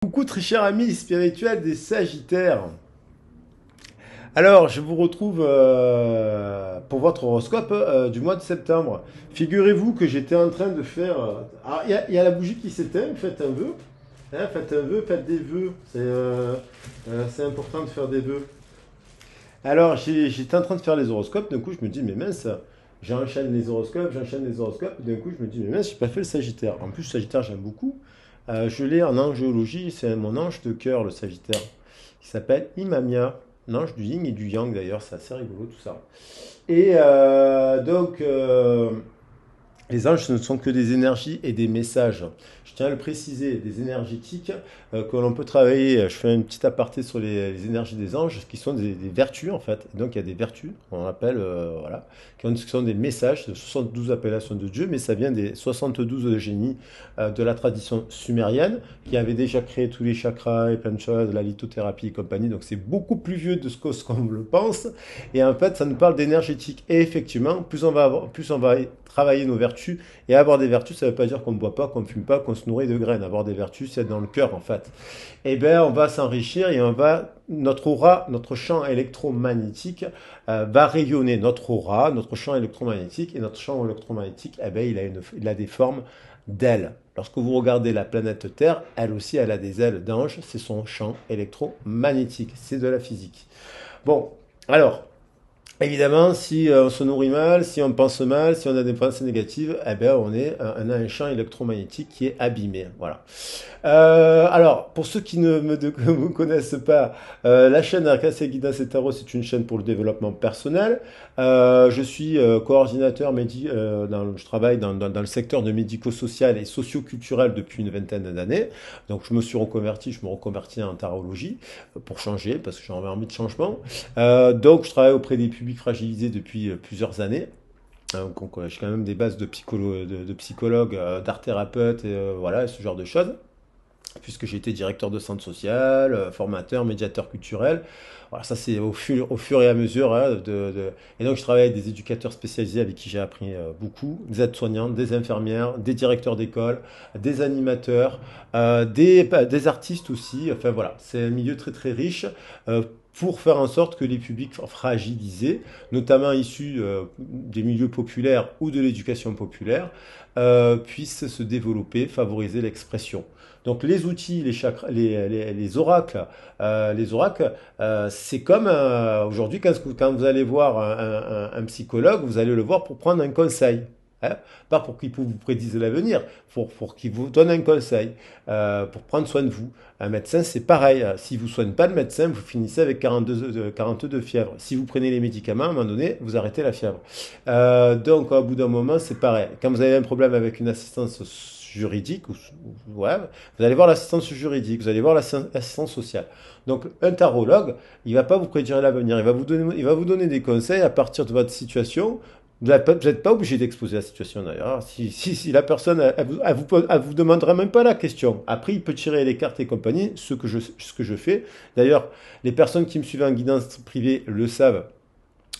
Coucou très cher ami spirituel des Sagittaires. Alors, je vous retrouve pour votre horoscope du mois de septembre. Figurez-vous que j'étais en train de faire... alors, il y a la bougie qui s'éteint, faites un vœu. Hein, faites un vœu, faites des vœux. C'est important de faire des vœux. Alors, j'étais en train de faire les horoscopes. D'un coup, je me dis, mais mince, j'enchaîne les horoscopes. D'un coup, je me dis, mais mince, j'ai pas fait le Sagittaire. En plus, le Sagittaire, j'aime beaucoup. Je l'ai en angéologie, c'est mon ange de cœur, le Sagittaire. Il s'appelle Imamia, un ange du yin et du yang d'ailleurs, c'est assez rigolo tout ça. Et les anges, ce ne sont que des énergies et des messages. Je tiens à le préciser, des énergétiques que l'on peut travailler. Je fais une petite aparté sur les énergies des anges, qui sont des vertus en fait. Donc il y a des vertus, on appelle, voilà, qui sont des messages, de 72 appellations de Dieu, mais ça vient des 72 génies de la tradition sumérienne, qui avaient déjà créé tous les chakras et plein de choses, la lithothérapie et compagnie. Donc c'est beaucoup plus vieux de ce qu'on le pense. Et en fait, ça nous parle d'énergétique. Et effectivement, plus on va travailler nos vertus. Et avoir des vertus, ça ne veut pas dire qu'on ne boit pas, qu'on ne fume pas, qu'on se nourrit de graines. Avoir des vertus, c'est dans le cœur en fait. Eh bien, on va s'enrichir et notre aura, notre champ électromagnétique va rayonner. Notre aura, notre champ électromagnétique, et notre champ électromagnétique, eh bien, il a des formes d'ailes. Lorsque vous regardez la planète Terre, elle aussi, elle a des ailes d'ange. C'est son champ électromagnétique. C'est de la physique. Bon, alors, évidemment, si on se nourrit mal, si on pense mal, si on a des pensées négatives, eh bien, on a un champ électromagnétique qui est abîmé. Voilà. Alors, pour ceux qui ne me connaissent pas, la chaîne Arcas et Guidance et Tarot, c'est une chaîne pour le développement personnel. Je suis coordinateur je travaille dans le secteur de médico-social et socio-culturel depuis une vingtaine d'années. Donc, je me reconvertis en tarologie pour changer, parce que j'ai envie de changement. Donc, je travaille auprès des publics fragilisés depuis plusieurs années. Donc, j'ai quand même des bases de psychologue, d'art thérapeute, et voilà, ce genre de choses puisque j'ai été directeur de centre social, formateur, médiateur culturel. Voilà, ça c'est au fur et à mesure. Hein, Et donc je travaille avec des éducateurs spécialisés avec qui j'ai appris beaucoup, des aides-soignantes, des infirmières, des directeurs d'école, des animateurs, des artistes aussi. Enfin voilà, c'est un milieu très très riche. Pour faire en sorte que les publics fragilisés, notamment issus des milieux populaires ou de l'éducation populaire, puissent se développer, favoriser l'expression. Donc les outils, les chakras, les oracles, c'est comme aujourd'hui quand vous allez voir un psychologue, vous allez le voir pour prendre un conseil. Hein, pas pour qu'il vous prédise l'avenir, pour qu'il vous donne un conseil, pour prendre soin de vous. Un médecin, c'est pareil. Si vous ne soignez pas le médecin, vous finissez avec 42 de fièvre. Si vous prenez les médicaments, à un moment donné, vous arrêtez la fièvre. Donc, au bout d'un moment, c'est pareil. Quand vous avez un problème avec une assistance juridique, ouais, vous allez voir l'assistance juridique, vous allez voir l'assistance sociale. Donc, un tarologue, il ne va pas vous prédire l'avenir, il va vous donner des conseils à partir de votre situation. Vous n'êtes pas obligé d'exposer la situation d'ailleurs. Si la personne, elle vous demandera même pas la question. Après, il peut tirer les cartes et compagnie, ce que je fais. D'ailleurs, les personnes qui me suivent en guidance privée le savent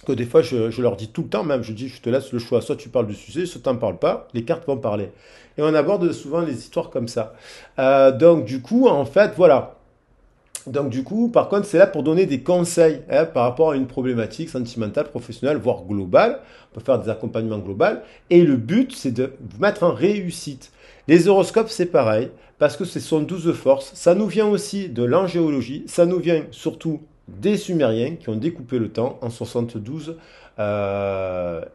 que des fois, je leur dis tout le temps même, je dis, je te laisse le choix, soit tu parles du sujet, soit tu n'en parles pas, les cartes vont parler. Et on aborde souvent les histoires comme ça. Donc du coup, en fait, voilà. Donc du coup, par contre, c'est là pour donner des conseils hein, par rapport à une problématique sentimentale, professionnelle, voire globale. On peut faire des accompagnements globaux. Et le but, c'est de vous mettre en réussite. Les horoscopes, c'est pareil, parce que ce sont 12 forces. Ça nous vient aussi de l'angéologie, ça nous vient surtout des Sumériens qui ont découpé le temps en 72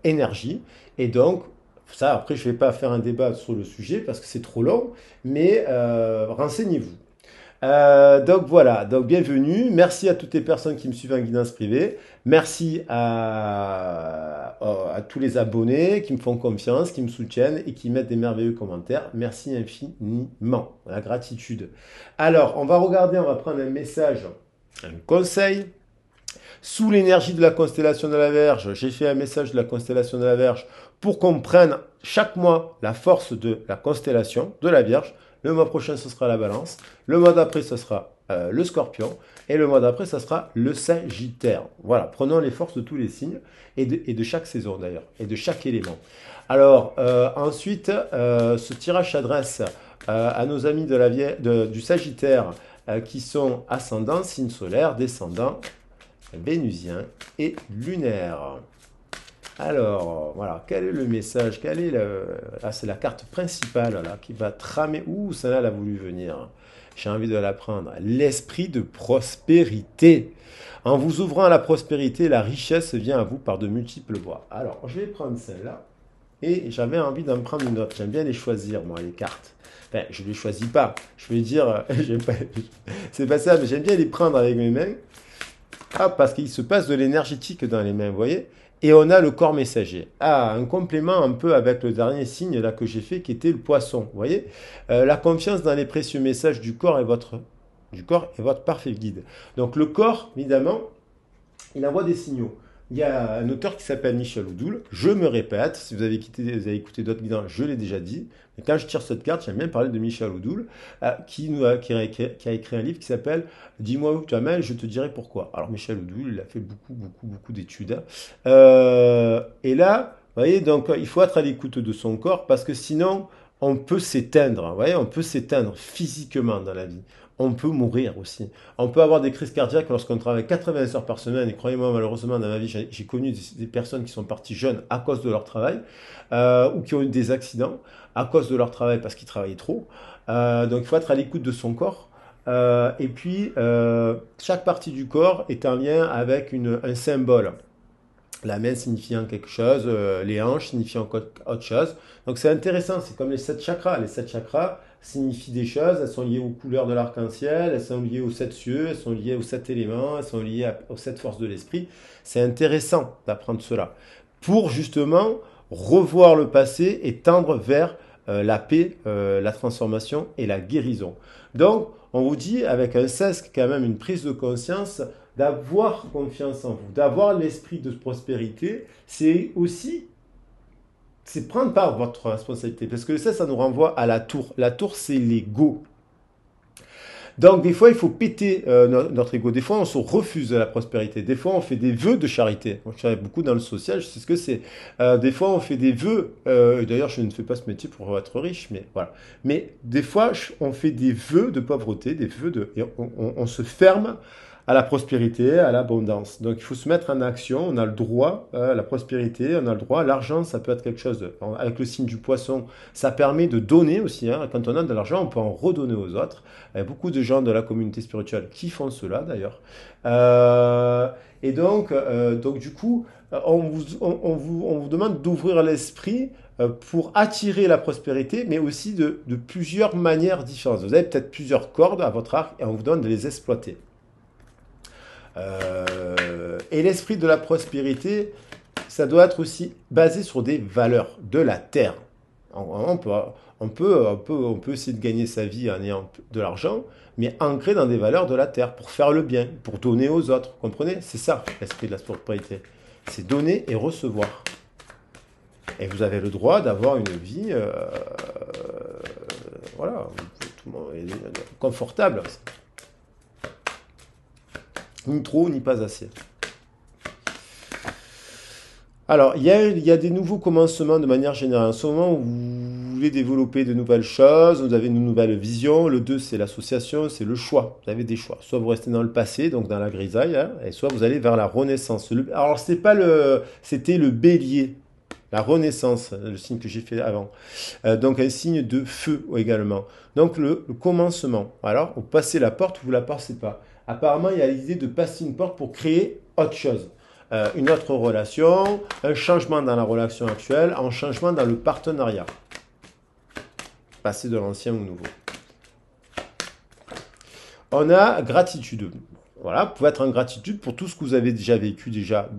énergies. Et donc, ça, après, je ne vais pas faire un débat sur le sujet parce que c'est trop long, mais renseignez-vous. Donc voilà, donc bienvenue. Merci à toutes les personnes qui me suivent en guidance privée. Merci à tous les abonnés qui me font confiance, qui me soutiennent et qui mettent des merveilleux commentaires. Merci infiniment. La gratitude. Alors, on va prendre un message, un conseil. Sous l'énergie de la constellation de la Vierge, j'ai fait un message de la constellation de la Vierge pour qu'on prenne chaque mois la force de la constellation de la Vierge. Le mois prochain, ce sera la Balance. Le mois d'après, ce sera le Scorpion. Et le mois d'après, ce sera le Sagittaire. Voilà, prenons les forces de tous les signes et de chaque saison d'ailleurs, et de chaque élément. Alors, ensuite, ce tirage s'adresse à nos amis du Sagittaire qui sont ascendants, signe solaire, descendant, vénusien et lunaire. Alors, voilà, quel est le message? Ah, c'est la carte principale là, qui va tramer. Ouh, celle-là, elle a voulu venir. J'ai envie de la prendre. L'esprit de prospérité. En vous ouvrant à la prospérité, la richesse vient à vous par de multiples voies. Alors, je vais prendre celle-là. Et j'avais envie d'en prendre une autre. J'aime bien les choisir, moi, les cartes. Enfin, je ne les choisis pas. Je veux dire, c'est pas ça, mais j'aime bien les prendre avec mes mains. Ah, parce qu'il se passe de l'énergétique dans les mains, vous voyez? Et on a le corps messager. Ah, un complément un peu avec le dernier signe là que j'ai fait qui était le poisson, vous voyez? La confiance dans les précieux messages du corps est votre parfait guide. Donc le corps, évidemment, il envoie des signaux. Il y a un auteur qui s'appelle Michel Oudoul. Je me répète, si vous avez écouté d'autres guidons, je l'ai déjà dit. Mais quand je tire cette carte, j'aime bien parler de Michel Oudoul, qui a écrit un livre qui s'appelle Dis-moi où tu amènes, je te dirai pourquoi. Alors Michel Oudoul, il a fait beaucoup d'études, hein. Et là, vous voyez, donc il faut être à l'écoute de son corps parce que sinon, on peut s'éteindre. Vous voyez, on peut s'éteindre physiquement dans la vie. On peut mourir aussi. On peut avoir des crises cardiaques lorsqu'on travaille 80 heures par semaine. Et croyez-moi, malheureusement, dans ma vie, j'ai connu des personnes qui sont parties jeunes à cause de leur travail ou qui ont eu des accidents à cause de leur travail parce qu'ils travaillaient trop. Donc, il faut être à l'écoute de son corps. Et puis, chaque partie du corps est en lien avec un symbole. La main signifiant quelque chose, les hanches signifiant autre chose. Donc c'est intéressant, c'est comme les 7 chakras. Les 7 chakras signifient des choses, elles sont liées aux couleurs de l'arc-en-ciel, elles sont liées aux 7 cieux, elles sont liées aux 7 éléments, elles sont liées aux 7 forces de l'esprit. C'est intéressant d'apprendre cela pour justement revoir le passé et tendre vers la paix, la transformation et la guérison. Donc on vous dit avec un sesque quand même une prise de conscience d'avoir confiance en vous, d'avoir l'esprit de prospérité, c'est aussi, c'est prendre part votre responsabilité. Parce que ça nous renvoie à la tour. La tour, c'est l'ego. Donc, des fois, il faut péter notre ego. Des fois, on se refuse de la prospérité. Des fois, on fait des vœux de charité. Moi, je travaille beaucoup dans le social, je sais ce que c'est. Des fois, on fait des vœux. D'ailleurs, je ne fais pas ce métier pour être riche, mais voilà. Mais des fois, on fait des vœux de pauvreté, des vœux de... Et on se ferme à la prospérité, à l'abondance. Donc il faut se mettre en action, on a le droit à la prospérité, on a le droit, l'argent ça peut être quelque chose, avec le signe du poisson, ça permet de donner aussi, hein. Quand on a de l'argent on peut en redonner aux autres. Il y a beaucoup de gens de la communauté spirituelle qui font cela d'ailleurs. Et donc du coup, on vous demande d'ouvrir l'esprit pour attirer la prospérité, mais aussi de plusieurs manières différentes. Vous avez peut-être plusieurs cordes à votre arc et on vous donne de les exploiter. Et l'esprit de la prospérité, ça doit être aussi basé sur des valeurs de la terre. On peut essayer de gagner sa vie en ayant de l'argent, mais ancré dans des valeurs de la terre, pour faire le bien, pour donner aux autres. Vous comprenez? C'est ça, l'esprit de la prospérité. C'est donner et recevoir. Et vous avez le droit d'avoir une vie voilà, confortable. Ni trop, ni pas assez. Alors, il y a des nouveaux commencements de manière générale. En ce moment, vous voulez développer de nouvelles choses, vous avez une nouvelle vision. Le 2, c'est l'association, c'est le choix. Vous avez des choix. Soit vous restez dans le passé, donc dans la grisaille, hein, et soit vous allez vers la renaissance. Alors, c'était le bélier. La renaissance, le signe que j'ai fait avant. Donc un signe de feu également. Donc le commencement. Alors, vous passez la porte ou vous ne la passez pas. Apparemment, il y a l'idée de passer une porte pour créer autre chose. Une autre relation, un changement dans la relation actuelle, un changement dans le partenariat. Passer de l'ancien au nouveau. On a gratitude. Voilà, vous pouvez être en gratitude pour tout ce que vous avez déjà vécu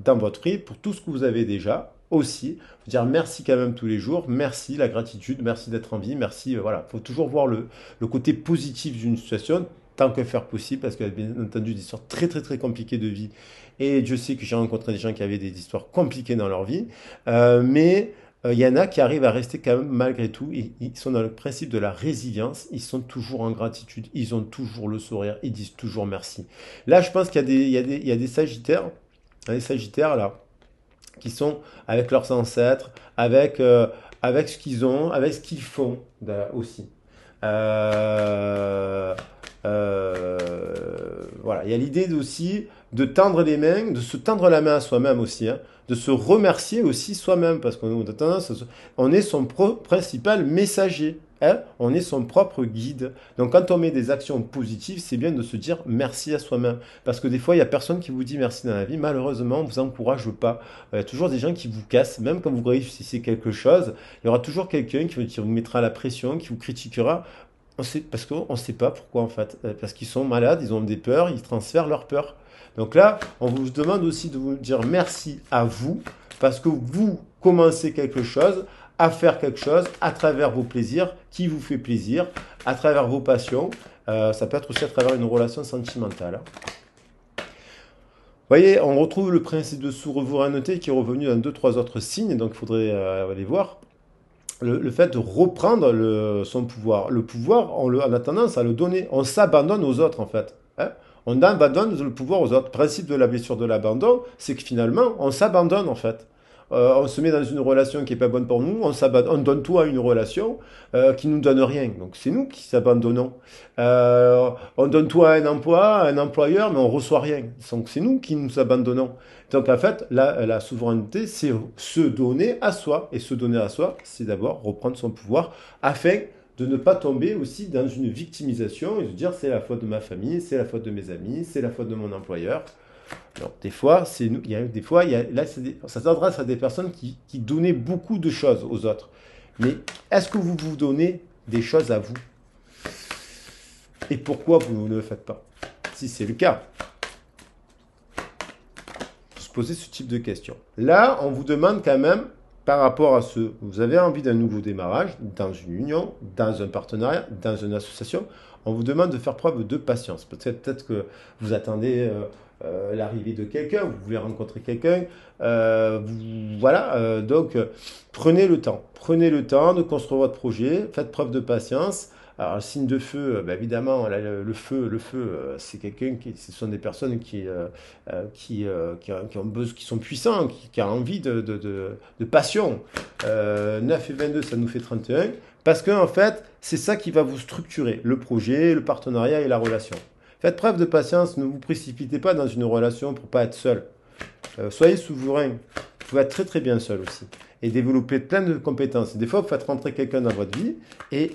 dans votre vie, pour tout ce que vous avez déjà aussi. Faut dire merci quand même tous les jours, merci la gratitude, merci d'être en vie, merci, voilà. Il faut toujours voir le côté positif d'une situation, tant que faire possible, parce qu'il y a bien entendu des histoires très compliquées de vie. Et je sais que j'ai rencontré des gens qui avaient des histoires compliquées dans leur vie, mais il y en a qui arrivent à rester quand même malgré tout. Ils sont dans le principe de la résilience, ils sont toujours en gratitude, ils ont toujours le sourire, ils disent toujours merci. Là, je pense qu'il y a des Sagittaires, là, qui sont avec leurs ancêtres, avec ce qu'ils ont, avec ce qu'ils font aussi. Euh, voilà, il y a l'idée aussi de tendre les mains, de se tendre la main à soi-même aussi, hein, de se remercier aussi soi-même, parce qu'on a tendance, on est son principal messager. Hein, on est son propre guide. Donc quand on met des actions positives, c'est bien de se dire merci à soi-même. Parce que des fois, il n'y a personne qui vous dit merci dans la vie. Malheureusement, on ne vous encourage pas. Il y a toujours des gens qui vous cassent. Même quand vous réussissez quelque chose, il y aura toujours quelqu'un qui vous mettra la pression, qui vous critiquera. Parce qu'on ne sait pas pourquoi en fait. Parce qu'ils sont malades, ils ont des peurs, ils transfèrent leurs peurs. Donc là, on vous demande aussi de vous dire merci à vous, parce que vous commencez quelque chose, à faire quelque chose à travers vos plaisirs, qui vous fait plaisir, à travers vos passions. Ça peut être aussi à travers une relation sentimentale. Vous voyez, on retrouve le principe de souveraineté qui est revenu dans deux, trois autres signes, donc il faudrait aller voir. Le fait de reprendre son pouvoir. Le pouvoir, on a tendance à le donner. On s'abandonne aux autres, en fait. Hein. On abandonne le pouvoir aux autres. Le principe de la blessure de l'abandon, c'est que finalement, on s'abandonne, en fait. On se met dans une relation qui n'est pas bonne pour nous, on donne tout à une relation qui nous donne rien. Donc c'est nous qui s'abandonnons. On donne tout à un employeur, mais on reçoit rien. Donc c'est nous qui nous abandonnons. Donc en fait, la souveraineté, c'est se donner à soi. Et se donner à soi, c'est d'abord reprendre son pouvoir afin de ne pas tomber aussi dans une victimisation et de dire c'est la faute de ma famille, c'est la faute de mes amis, c'est la faute de mon employeur. Alors, des fois, ça s'adresse à des personnes qui donnaient beaucoup de choses aux autres. Mais est-ce que vous vous donnez des choses à vous? Et pourquoi vous ne le faites pas? Si c'est le cas, se poser ce type de questions. Là, on vous demande quand même, par rapport à ce, vous avez envie d'un nouveau démarrage, dans une union, dans un partenariat, dans une association, on vous demande de faire preuve de patience. Peut-être que vous attendez l'arrivée de quelqu'un, vous voulez rencontrer quelqu'un, voilà, donc prenez le temps de construire votre projet, faites preuve de patience. Alors, le signe de feu, bah, évidemment, là, le feu, c'est ce sont des personnes qui sont puissants, qui ont envie de passion. 9 et 22, ça nous fait 31. Parce que, en fait, c'est ça qui va vous structurer, le projet, le partenariat et la relation. Faites preuve de patience, ne vous précipitez pas dans une relation pour pas être seul. Soyez souverain. Vous pouvez être très très bien seul aussi. Et développer plein de compétences. Des fois, vous faites rentrer quelqu'un dans votre vie et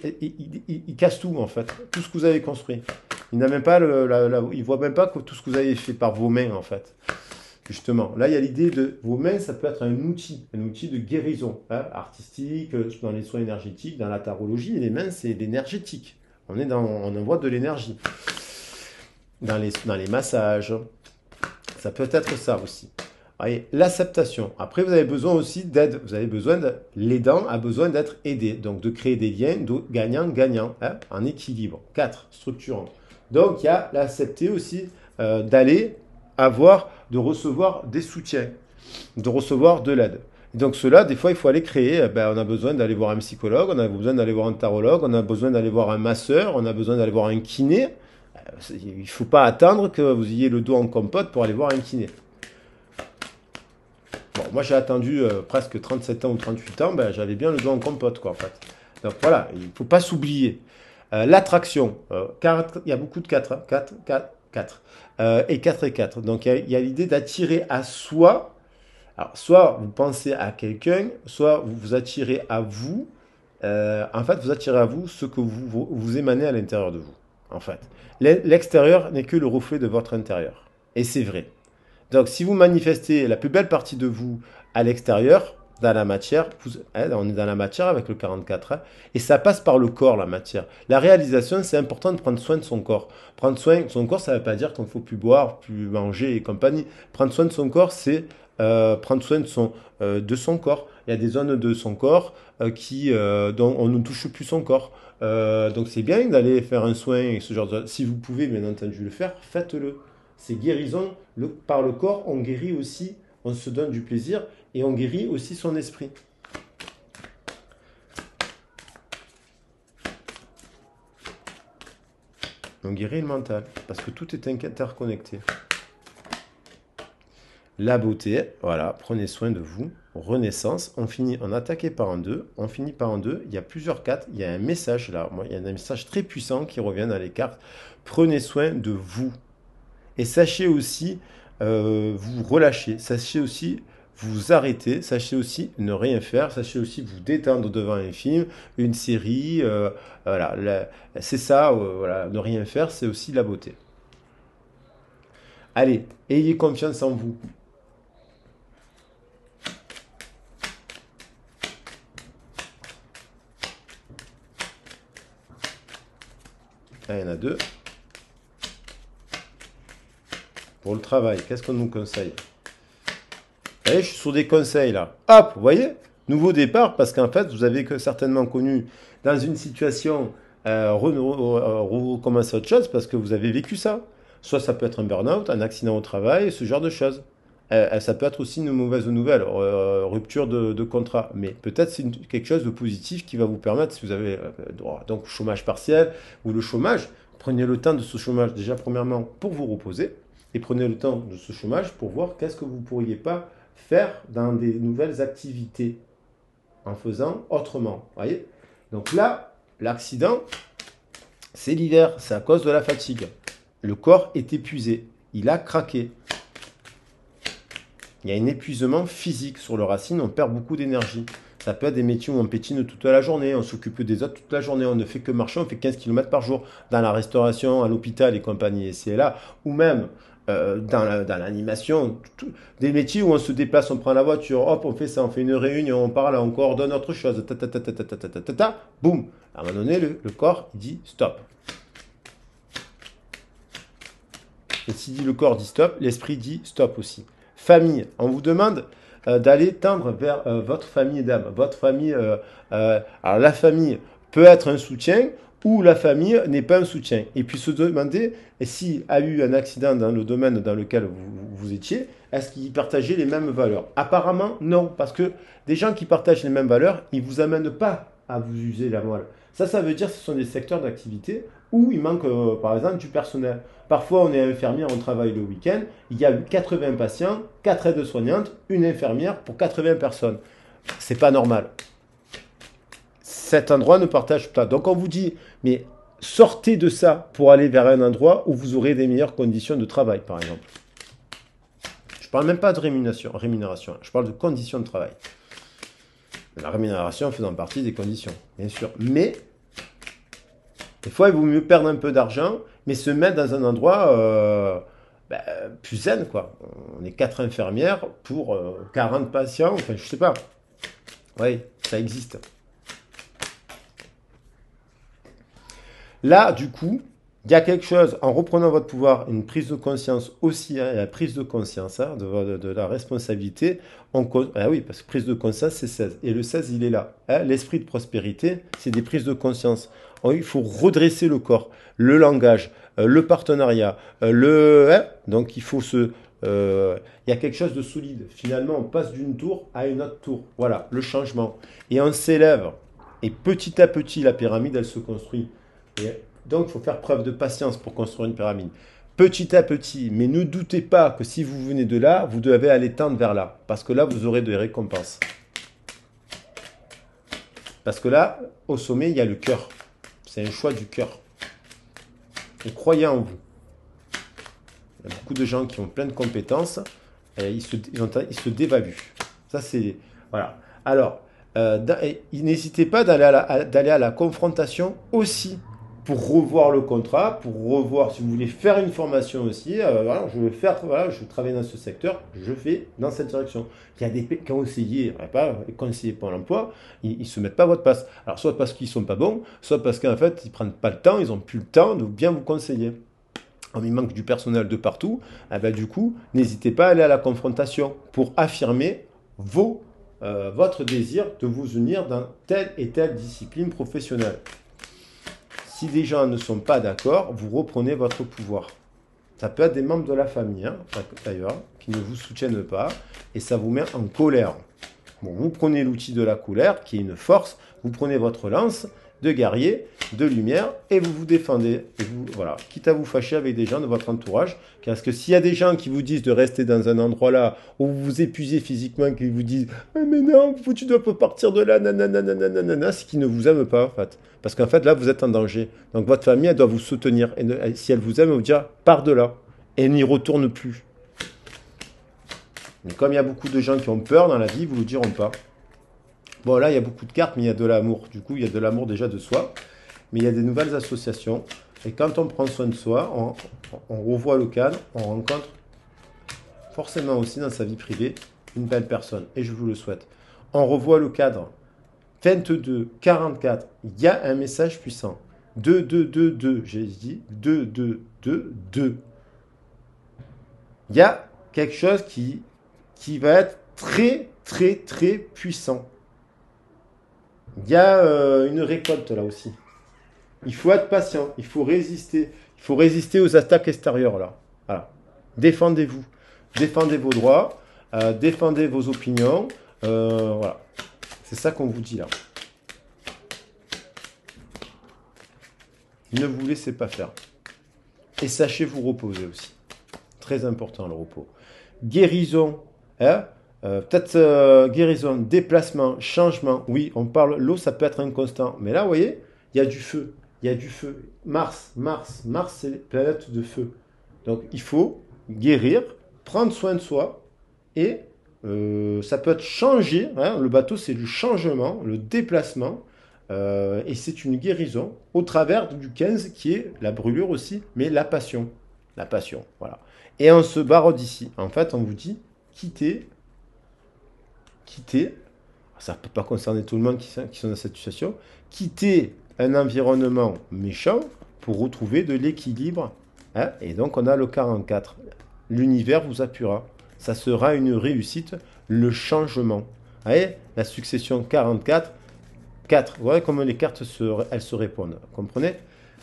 il casse tout en fait. Tout ce que vous avez construit. Il n'a même pas il voit même pas que tout ce que vous avez fait par vos mains en fait. Justement, là il y a l'idée de vos mains, ça peut être un outil de guérison hein, artistique, dans les soins énergétiques, dans la tarologie. Les mains, c'est l'énergétique. On envoie de l'énergie dans les massages. Ça peut être ça aussi. L'acceptation. Après, vous avez besoin aussi d'aide. Vous avez besoin l'aidant a besoin d'être aidé. Donc, de créer des liens gagnant-gagnant, hein, en équilibre. 4, structurant. Donc, il y a l'accepter aussi de recevoir des soutiens, de recevoir de l'aide. Donc, cela, des fois, il faut aller créer. On a besoin d'aller voir un psychologue, on a besoin d'aller voir un tarologue, on a besoin d'aller voir un masseur, on a besoin d'aller voir un kiné. Il ne faut pas attendre que vous ayez le dos en compote pour aller voir un kiné. Bon, moi j'ai attendu presque 37 ans ou 38 ans, j'avais bien le dos en compote quoi en fait. Donc voilà, il ne faut pas s'oublier. L'attraction, il y a beaucoup de 4, hein, 4, 4, 4. Et 4 et 4. Donc il y a l'idée d'attirer à soi. Alors soit vous pensez à quelqu'un, soit vous vous attirez à vous. En fait, vous attirez à vous ce que vous émanez à l'intérieur de vous. En fait, l'extérieur n'est que le reflet de votre intérieur. Et c'est vrai. Donc, si vous manifestez la plus belle partie de vous à l'extérieur, dans la matière, on est dans la matière avec le 44, hein, et ça passe par le corps, la matière. La réalisation, c'est important de prendre soin de son corps. Prendre soin de son corps, ça ne veut pas dire qu'il ne faut plus boire, plus manger et compagnie. Prendre soin de son corps, c'est prendre soin de son corps. Il y a des zones de son corps dont on ne touche plus son corps. Donc, c'est bien d'aller faire un soin, ce genre de... Si vous pouvez, bien entendu, le faire, faites-le. C'est guérison. Par le corps, on guérit aussi, on se donne du plaisir et on guérit aussi son esprit. On guérit le mental parce que tout est interconnecté. La beauté, voilà, prenez soin de vous. Renaissance, on attaquait par un 2, on finit par un 2. Il y a plusieurs 4, il y a un message là, il y a un message très puissant qui revient dans les cartes. Prenez soin de vous. Et sachez aussi vous relâcher, sachez aussi vous arrêter, sachez aussi ne rien faire, sachez aussi vous détendre devant un film, une série, voilà, c'est ça, voilà, ne rien faire, c'est aussi la beauté. Allez, ayez confiance en vous. Là, il y en a deux. Pour le travail, qu'est-ce qu'on nous conseille? Vous voyez, je suis sur des conseils là. Hop, vous voyez? Nouveau départ, parce qu'en fait, vous avez certainement connu dans une situation recommencer autre chose parce que vous avez vécu ça. Soit ça peut être un burn-out, un accident au travail, ce genre de choses. Ça peut être aussi une mauvaise nouvelle, rupture de contrat. Mais peut-être c'est quelque chose de positif qui va vous permettre, si vous avez droit, donc chômage partiel ou le chômage, prenez le temps de ce chômage déjà premièrement pour vous reposer et prenez le temps de ce chômage pour voir qu'est-ce que vous ne pourriez pas faire dans des nouvelles activités en faisant autrement. Voyez. Donc là, l'accident, c'est l'hiver, c'est à cause de la fatigue. Le corps est épuisé, il a craqué. Il y a un épuisement physique sur le racine, on perd beaucoup d'énergie. Ça peut être des métiers où on pétine toute la journée, on s'occupe des autres toute la journée, on ne fait que marcher, on fait 15 km par jour dans la restauration, à l'hôpital et compagnie, et c'est là, ou même dans l'animation, des métiers où on se déplace, on prend la voiture, hop, on fait ça, on fait une réunion, on parle, on coordonne autre chose, boum. À un moment donné, le corps il dit stop. Et si le corps dit stop, l'esprit dit stop aussi. Famille, on vous demande d'aller tendre vers votre famille d'âme. Votre famille, alors la famille peut être un soutien ou la famille n'est pas un soutien. Et puis se demander s'il a eu un accident dans le domaine dans lequel vous étiez, est-ce qu'ils partageaient les mêmes valeurs? Apparemment, non, parce que des gens qui partagent les mêmes valeurs, ils ne vous amènent pas à vous user la moelle. Ça veut dire que ce sont des secteurs d'activité où il manque, par exemple, du personnel. Parfois, on est infirmière, on travaille le week-end, il y a 80 patients, 4 aides-soignantes, une infirmière pour 80 personnes. C'est pas normal. Cet endroit ne partage pas. Donc on vous dit, mais sortez de ça pour aller vers un endroit où vous aurez des meilleures conditions de travail, par exemple. Je ne parle même pas de rémunération, je parle de conditions de travail. La rémunération faisant partie des conditions, bien sûr. Mais, des fois, il vaut mieux perdre un peu d'argent, mais se mettre dans un endroit plus zen, quoi. On est 4 infirmières pour 40 patients, enfin, je sais pas. Oui, ça existe. Là, du coup, il y a quelque chose, en reprenant votre pouvoir, une prise de conscience aussi, hein, la prise de conscience de la responsabilité. Ah oui, parce que prise de conscience, c'est 16. Et le 16, il est là. Hein, l'esprit de prospérité, c'est des prises de conscience. Il faut redresser le corps, le langage, le partenariat, donc il faut il y a quelque chose de solide. Finalement, on passe d'une tour à une autre tour. Voilà, le changement. Et on s'élève. Et petit à petit, la pyramide, elle se construit. Et donc, il faut faire preuve de patience pour construire une pyramide. Petit à petit, mais ne doutez pas que si vous venez de là, vous devez aller tendre vers là. Parce que là, vous aurez des récompenses. Parce que là, au sommet, il y a le cœur. C'est un choix du cœur. Et croyez en vous. Il y a beaucoup de gens qui ont plein de compétences et ils se dévaluent. Ça, c'est... Voilà. Alors, n'hésitez pas d'aller à la confrontation aussi pour revoir le contrat, pour revoir, si vous voulez faire une formation aussi, voilà, je travaille dans ce secteur, je fais dans cette direction. Il y a des conseillers, pas les conseillers pour l'emploi, ils ne se mettent pas à votre place. Alors, soit parce qu'ils ne sont pas bons, soit parce qu'en fait, ils ne prennent pas le temps, ils n'ont plus le temps de bien vous conseiller. Il manque du personnel de partout, du coup, n'hésitez pas à aller à la confrontation pour affirmer votre désir de vous unir dans telle et telle discipline professionnelle. Si les gens ne sont pas d'accord, vous reprenez votre pouvoir. Ça peut être des membres de la famille, d'ailleurs, qui ne vous soutiennent pas, et ça vous met en colère. Bon, vous prenez l'outil de la colère, qui est une force, vous prenez votre lance, de guerrier, de lumière, et vous vous défendez. Et vous, voilà, quitte à vous fâcher avec des gens de votre entourage, parce que s'il y a des gens qui vous disent de rester dans un endroit là, où vous vous épuisez physiquement, qui vous disent ah, mais non, tu dois pas partir de là, nanana, nanana, c'est qu'ils ne vous aiment pas, en fait. Parce qu'en fait, là, vous êtes en danger. Donc votre famille, elle doit vous soutenir. Et si elle vous aime, elle vous dira pars de là. Et n'y retourne plus. Mais comme il y a beaucoup de gens qui ont peur dans la vie, ils ne vous le diront pas. Bon, là, il y a beaucoup de cartes, mais il y a de l'amour. Du coup, il y a de l'amour déjà de soi. Mais il y a des nouvelles associations. Et quand on prend soin de soi, on revoit le cadre, on rencontre forcément aussi dans sa vie privée une belle personne. Et je vous le souhaite. On revoit le cadre. 22, 44, il y a un message puissant. 2, 2, 2, 2, j'ai dit 2, 2, 2, 2. Il y a quelque chose qui va être très, très, très puissant. Il y a une récolte là aussi. Il faut être patient, il faut résister. Il faut résister aux attaques extérieures là. Voilà. Défendez-vous. Défendez vos droits, défendez vos opinions. Voilà. C'est ça qu'on vous dit là. Ne vous laissez pas faire. Et sachez vous reposer aussi. Très important le repos. Guérison, hein, peut-être guérison, déplacement, changement. Oui, on parle, l'eau ça peut être inconstant. Mais là, vous voyez, il y a du feu. Il y a du feu. Mars, c'est la planète de feu. Donc il faut guérir, prendre soin de soi et ça peut être changé. Hein, le bateau, c'est du changement, le déplacement. Et c'est une guérison au travers du 15 qui est la brûlure aussi, mais la passion. La passion, voilà. Et on se barre d'ici. En fait, on vous dit quittez. Ça ne peut pas concerner tout le monde qui sont dans cette situation. Quittez un environnement méchant pour retrouver de l'équilibre. Hein, et donc, on a le 44. L'univers vous appuiera. Ça sera une réussite, le changement. Vous voyez, la succession 44. 4. Vous voyez comment les cartes elles se répondent. Vous comprenez?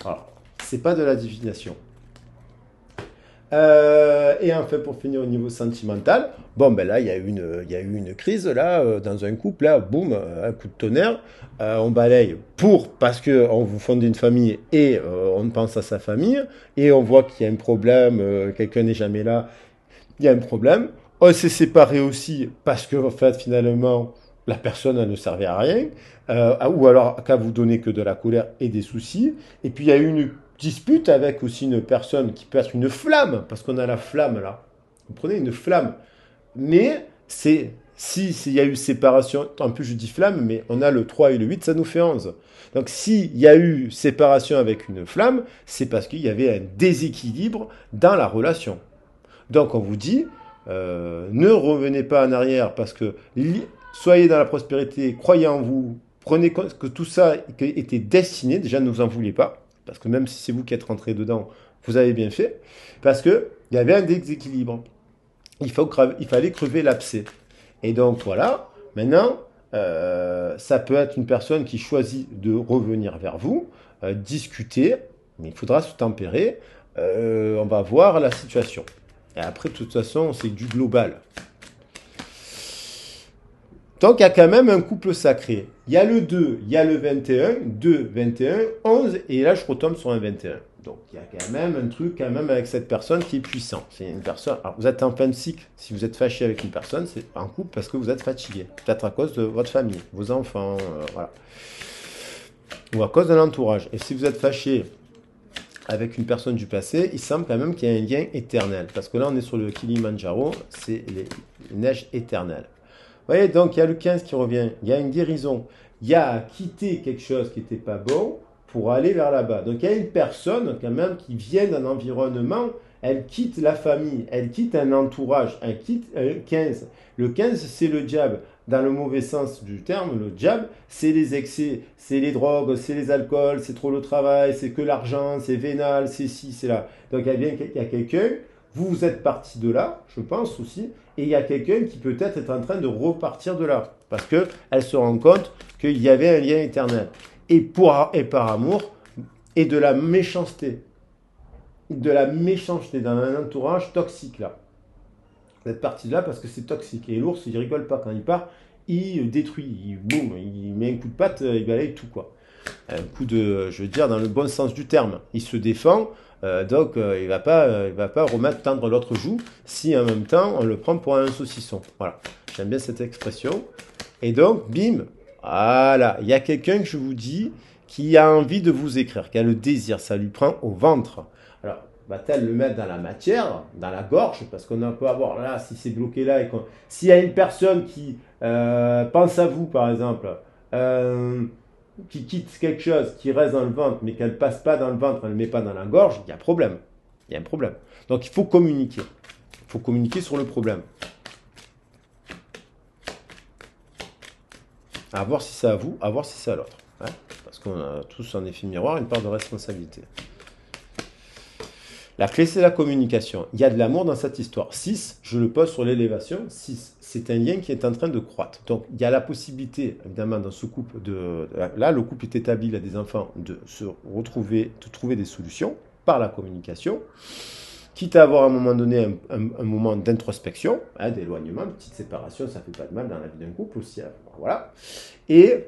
Alors, c'est pas de la divination. Et enfin, pour finir au niveau sentimental, bon, ben là, il y a eu une crise, là, dans un couple, là, boum, un coup de tonnerre. On balaye parce qu'on vous fonde une famille et on pense à sa famille, et on voit qu'il y a un problème, quelqu'un n'est jamais là, il y a un problème. On s'est séparé aussi parce que, en fait, finalement, la personne, elle ne servait à rien, ou alors qu'à vous donner que de la colère et des soucis. Et puis, il y a eu une dispute avec aussi une personne qui peut être une flamme, parce qu'on a la flamme là. Vous prenez une flamme. Mais s'il y a eu séparation, en plus je dis flamme, mais on a le 3 et le 8, ça nous fait 11. Donc s'il y a eu séparation avec une flamme, c'est parce qu'il y avait un déséquilibre dans la relation. Donc on vous dit, ne revenez pas en arrière, parce que soyez dans la prospérité, croyez en vous, prenez compte que tout ça était destiné, déjà ne vous en voulez pas, parce que même si c'est vous qui êtes rentré dedans, vous avez bien fait, parce qu'il y avait un déséquilibre. Il fallait crever l'abcès. Et donc voilà, maintenant, ça peut être une personne qui choisit de revenir vers vous, discuter, mais il faudra se tempérer, on va voir la situation. Et après, de toute façon, c'est du global. Donc, il y a quand même un couple sacré. Il y a le 2, il y a le 21, 2, 21, 11, et là, je retombe sur un 21. Donc, il y a quand même un truc quand même avec cette personne qui est puissant. C'est une personne... Alors, vous êtes en fin de cycle. Si vous êtes fâché avec une personne, c'est en couple parce que vous êtes fatigué. Peut-être à cause de votre famille, vos enfants, voilà. Ou à cause de l'entourage. Et si vous êtes fâché avec une personne du passé, il semble quand même qu'il y a un lien éternel. Parce que là, on est sur le Kilimanjaro, c'est les neiges éternelles. Vous voyez, donc il y a le 15 qui revient, il y a une guérison, il y a à quitter quelque chose qui n'était pas bon pour aller vers là-bas. Donc il y a une personne quand même qui vient d'un environnement, elle quitte la famille, elle quitte un entourage, elle quitte un 15. Le 15, c'est le diable. Dans le mauvais sens du terme, le diable, c'est les excès, c'est les drogues, c'est les alcools, c'est trop le travail, c'est que l'argent, c'est vénal, c'est ci, c'est là. Donc il y a quelqu'un, vous êtes parti de là, je pense aussi, et il y a quelqu'un qui peut-être est en train de repartir de là, parce qu'elle se rend compte qu'il y avait un lien éternel. Et par amour, et de la méchanceté. De la méchanceté dans un entourage toxique là. Vous êtes parti de là parce que c'est toxique. Et l'ours, il rigole pas. Quand il part, il détruit, boum, il met un coup de patte, il balaye tout quoi. Un coup de, je veux dire, dans le bon sens du terme. Il se défend, donc il va pas remettre tendre l'autre joue si en même temps on le prend pour un saucisson. Voilà, j'aime bien cette expression. Et donc, bim, voilà, il y a quelqu'un que je vous dis qui a envie de vous écrire, qui a le désir, ça lui prend au ventre. Alors, va-t-elle le mettre dans la matière, dans la gorge, parce qu'on peut avoir là, si c'est bloqué là, s'il y a une personne qui pense à vous, par exemple, euh, qui quitte quelque chose, qui reste dans le ventre, mais qu'elle passe pas dans le ventre, elle ne le met pas dans la gorge, il y a problème. Il y a un problème. Donc, il faut communiquer. Il faut communiquer sur le problème. À voir si c'est à vous, à voir si c'est à l'autre. Hein, parce qu'on a tous un effet miroir, une part de responsabilité. La clé, c'est la communication. Il y a de l'amour dans cette histoire. 6, je le pose sur l'élévation. 6, c'est un lien qui est en train de croître. Donc, il y a la possibilité, évidemment, dans ce couple, là, le couple est établi, il a des enfants, de se retrouver, de trouver des solutions par la communication, quitte à avoir à un moment donné un moment d'introspection, hein, d'éloignement, une petite séparation, ça fait pas de mal dans la vie d'un couple aussi. Hein, voilà. Et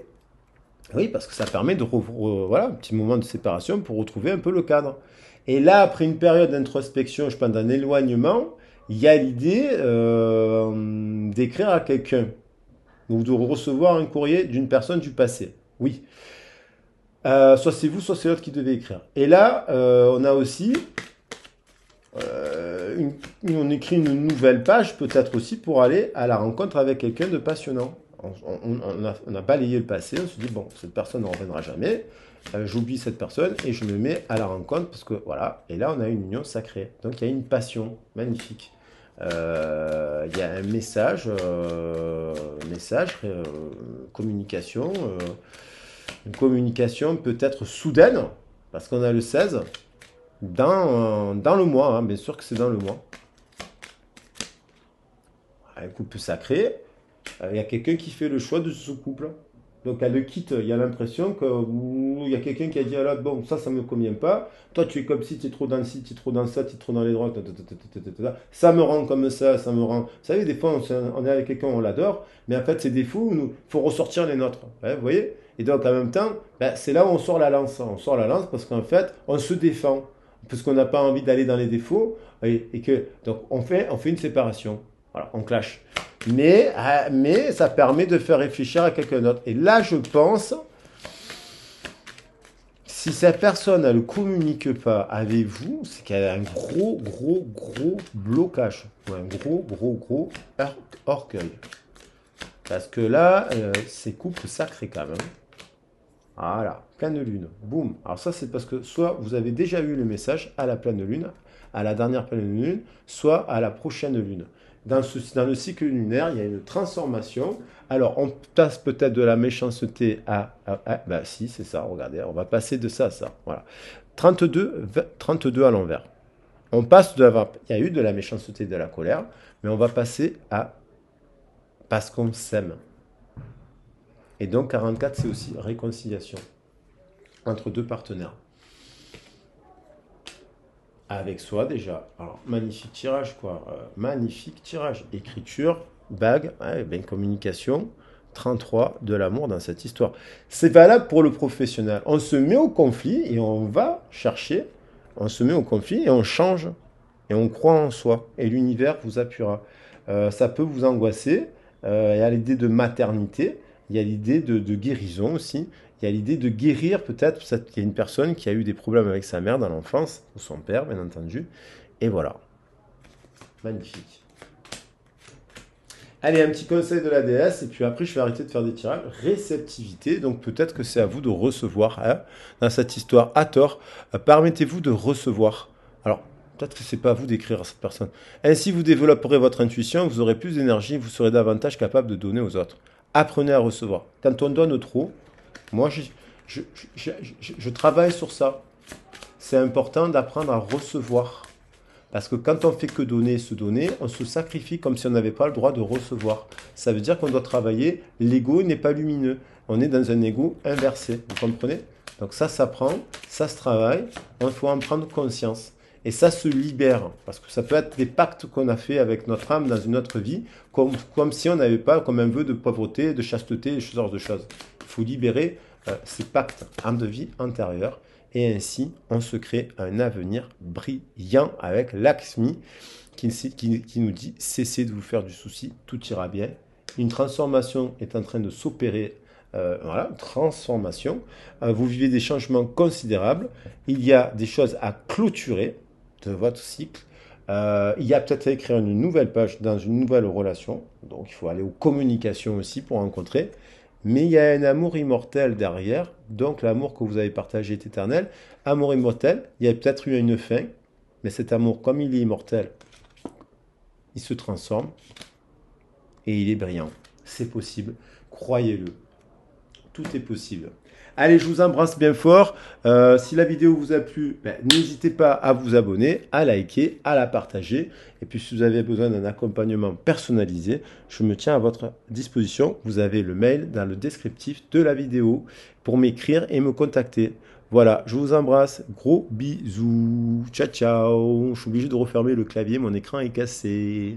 oui, parce que ça permet de voilà, un petit moment de séparation pour retrouver un peu le cadre. Et là, après une période d'introspection, je pense d'un éloignement, il y a l'idée d'écrire à quelqu'un ou de recevoir un courrier d'une personne du passé. Oui. Soit c'est vous, soit c'est l'autre qui devait écrire. Et là, on a aussi, on écrit une nouvelle page, peut-être aussi pour aller à la rencontre avec quelqu'un de passionnant. On a balayé le passé, on se dit, bon, cette personne ne reviendra jamais, j'oublie cette personne et je me mets à la rencontre, parce que voilà, et là on a une union sacrée. Donc il y a une passion magnifique. Il y a un message, communication, une communication peut-être soudaine, parce qu'on a le 16, dans le mois, hein, bien sûr que c'est dans le mois. Un couple sacré. Il y a quelqu'un qui fait le choix de ce couple. Donc elle le quitte, il y a l'impression qu'il y a quelqu'un qui a dit à l'autre, bon, ça ne me convient pas. Toi, tu es comme si, tu es trop dans ci, tu es trop dans ça, tu es trop dans les droits. Ça me rend comme ça me rend. Vous savez, des fois, on est avec quelqu'un, on l'adore, mais en fait, ses défauts, il faut ressortir les nôtres. Ouais, vous voyez? Et donc, en même temps, ben, c'est là où on sort la lance. On sort la lance parce qu'en fait, on se défend. Parce qu'on n'a pas envie d'aller dans les défauts. Et que, donc, on fait une séparation. Voilà, on clash. Mais ça permet de faire réfléchir à quelqu'un d'autre. Et là, je pense, si cette personne ne communique pas avec vous, c'est qu'elle a un gros blocage. Ou un gros orgueil. Parce que là, c'est couple sacré quand même. Voilà, pleine lune. Boum. Alors ça, c'est parce que soit vous avez déjà eu le message à la pleine lune, à la dernière pleine lune, soit à la prochaine lune. Dans le cycle lunaire, il y a une transformation. Alors, on passe peut-être de la méchanceté bah si, c'est ça, regardez, on va passer de ça à ça. Voilà. 32 à l'envers. On passe il y a eu de la méchanceté, de la colère, mais on va passer à parce qu'on s'aime. Et donc, 44, c'est aussi réconciliation entre deux partenaires. Avec soi déjà. Alors, magnifique tirage, quoi. Magnifique tirage. Écriture, bague, ouais, ben, communication, 33, de l'amour dans cette histoire. C'est valable pour le professionnel. On se met au conflit et on va chercher, on se met au conflit et on change. Et on croit en soi. Et l'univers vous appuiera. Ça peut vous angoisser. Il y a l'idée de maternité. Il y a l'idée de guérison aussi. Il y a l'idée de guérir peut-être qu'il y a une personne qui a eu des problèmes avec sa mère dans l'enfance, ou son père, bien entendu. Et voilà. Magnifique. Allez, un petit conseil de la déesse, et puis après, je vais arrêter de faire des tirages. Réceptivité, donc peut-être que c'est à vous de recevoir, hein, dans cette histoire, à tort. Permettez-vous de recevoir. Alors, peut-être que c'est pas à vous d'écrire à cette personne. Ainsi, vous développerez votre intuition, vous aurez plus d'énergie, vous serez davantage capable de donner aux autres. Apprenez à recevoir. Quand on donne trop, moi, je travaille sur ça. C'est important d'apprendre à recevoir. Parce que quand on fait que donner, se donner, on se sacrifie comme si on n'avait pas le droit de recevoir. Ça veut dire qu'on doit travailler. L'ego n'est pas lumineux. On est dans un ego inversé. Vous comprenez? Donc ça s'apprend, ça se travaille. Il faut en prendre conscience. Et ça se libère. Parce que ça peut être des pactes qu'on a fait avec notre âme dans une autre vie, comme si on n'avait pas, comme un vœu de pauvreté, de chasteté, ce genre de choses. Il faut libérer ces pactes de vie antérieure. Et ainsi, on se crée un avenir brillant avec Lakshmi qui nous dit cessez de vous faire du souci, tout ira bien. Une transformation est en train de s'opérer. Voilà, transformation. Vous vivez des changements considérables. Il y a des choses à clôturer de votre cycle. Il y a peut-être à écrire une nouvelle page dans une nouvelle relation. Donc il faut aller aux communications aussi pour rencontrer. Mais il y a un amour immortel derrière. Donc l'amour que vous avez partagé est éternel. Amour immortel, il y a peut-être eu une fin. Mais cet amour, comme il est immortel, il se transforme et il est brillant. C'est possible. Croyez-le. Tout est possible. Allez, je vous embrasse bien fort. Si la vidéo vous a plu, n'hésitez pas à vous abonner, à liker, à la partager. Et puis, si vous avez besoin d'un accompagnement personnalisé, je me tiens à votre disposition. Vous avez le mail dans le descriptif de la vidéo pour m'écrire et me contacter. Voilà, je vous embrasse. Gros bisous. Ciao, ciao. Je suis obligé de refermer le clavier, mon écran est cassé.